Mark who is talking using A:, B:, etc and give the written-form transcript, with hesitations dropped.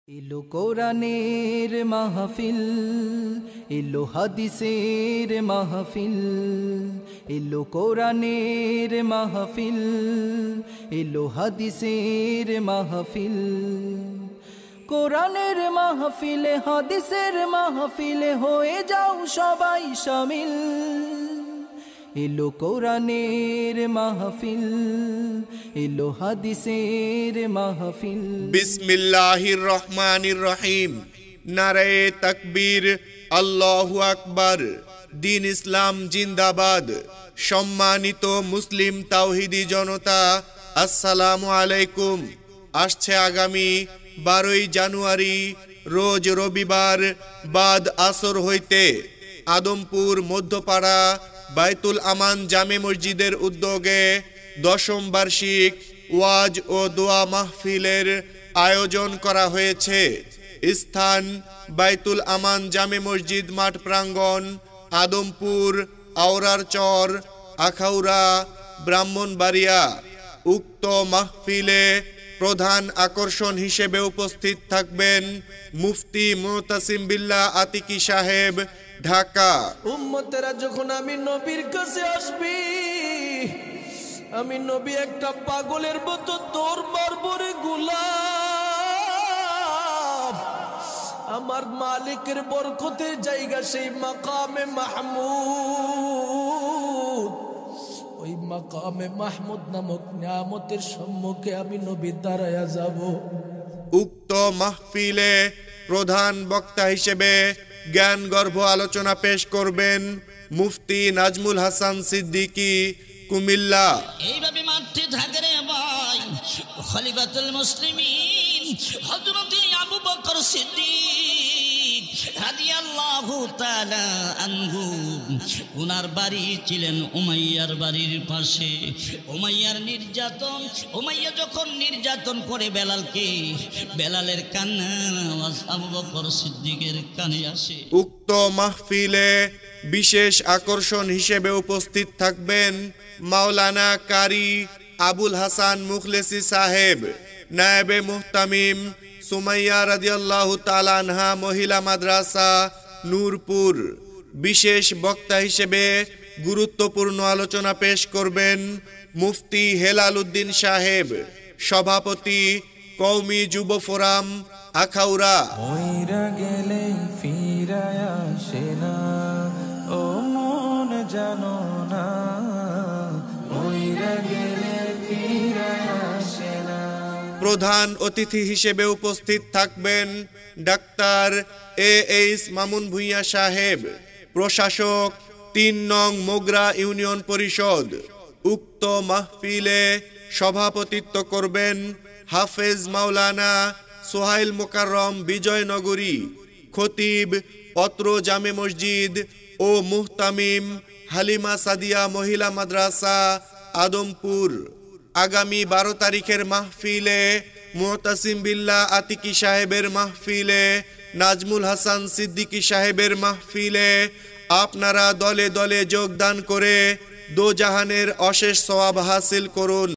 A: এলো কোরআনের মাহফিল, এলো হাদিসের মাহফিল, এলো কোরআনের মাহফিল, এলো হাদিসের মাহফিল। কোরআনের মাহফিলে হাদিসের মাহফিলে হয়ে যাও সবাই শামিল। এলো কোরআনের মাহফিল, এলো হাদিসের মাহফিল।
B: বিসমিল্লাহির রহমানির রহিম। নারায়ে তাকবীর, আল্লাহু আকবার। দিন ইসলাম জিন্দাবাদ। সম্মানিত মুসলিম তাওহীদি জনতা, আসসালামু আলাইকুম। আসছে আগামী 12ই জানুয়ারি রোজ রবিবার বাদ আসর হইতে আদমপুর মধ্যপাড়া বাইতুল আমান জামে মসজিদের উদ্যোগে 10ম বার্ষিক ওয়াজ ও দোয়া মাহফিলের আয়োজন করা হয়েছে। স্থান বাইতুল আমান জামে মসজিদ মাঠ প্রাঙ্গণ, আদমপুর, আওরার চর, আখাউড়া, ব্রাহ্মণবাড়িয়া। উক্ত মাহফিলে প্রধান আকর্ষণ হিসেবে উপস্থিত থাকবেন মুফতি মুতাসিম বিল্লাহ আতিকি সাহেব, ঢাকা।
C: উম্মতেরা যখন আমি নবীর কাছে আসবি, আমি নবী একটা পাগলের মতো তোর মারবরে গোলাম। আমার মালিকের বরকতের জায়গা সেই মাকামে মাহমুদ। ওই মাকামে মাহমুদ নামক নিয়ামতের সম্মুখে আমি নবী দাঁড়ায়া যাব।
B: উক্ত মাহফিলে প্রধান বক্তা হিসেবে জ্ঞানগর্ভ আলোচনা পেশ করবেন মুফতি নাজমুল হাসান সিদ্দিকী, কুমিল্লা।
D: এইভাবে মারতে থাকে রে ভাই খলিফাতুল মুসলিমিন হযরত আবু বকর সিদ্দিক রাদিয়াল্লাহু তাআলা আনহু। উনার বাড়ি ছিলেন উমাইয়ার বাড়ির পাশে। উমাইয়া যখন নির্যাতন করে বেলালকে, বেলালের কান্না আওয়াজ আবু বকর সিদ্দিকের কানে আসে।
B: উক্ত মাহফিলে বিশেষ আকর্ষণ হিসেবে উপস্থিত থাকবেন মাওলানা কারি আবুল হাসান মুখলেসি সাহেব, নায়েবে মুহতামিম সুমাইয়া রাদিয়াল্লাহু তাআলা আনহা মহিলা মাদ্রাসা, নূরপুর। বিশেষ বক্তা হিসেবে গুরুত্বপূর্ণ আলোচনা পেশ করবেন মুফতি হেলাল উদ্দিন সাহেব, সভাপতি কওমি যুব ফোরাম, আখাউড়া।
E: মইরা গেলে ফিরায় আসে না, ও মন জানো না, মইরা গেলে ফিরায় আসে না।
B: প্রধান অতিথি হিসেবে উপস্থিত থাকবেন ডাক্তার এইচ মামুন ভূঁইয়া সাহেব, প্রশাসক 3 নং মোগরা ইউনিয়ন পরিষদ। উক্ত মাহফিলে সভাপতিত্ব করবেন হাফেজ মাওলানা সোহাইল মোকাররম বিজয়নগরী, খতিব অত্র জামে মসজিদ ও মুহতামিম হালিমা সাদিয়া মহিলা মাদ্রাসা, আদমপুর। আগামী 12 তারিখের মাহফিলে মুতাসিম বিল্লাহ আতিকি সাহেবের মাহফিলে, নাজমুল হাসান সিদ্দিকী সাহেবের মাহফিলে আপনারা দলে দলে যোগদান করে দোজাহানের অশেষ সওয়াব হাসিল করুন।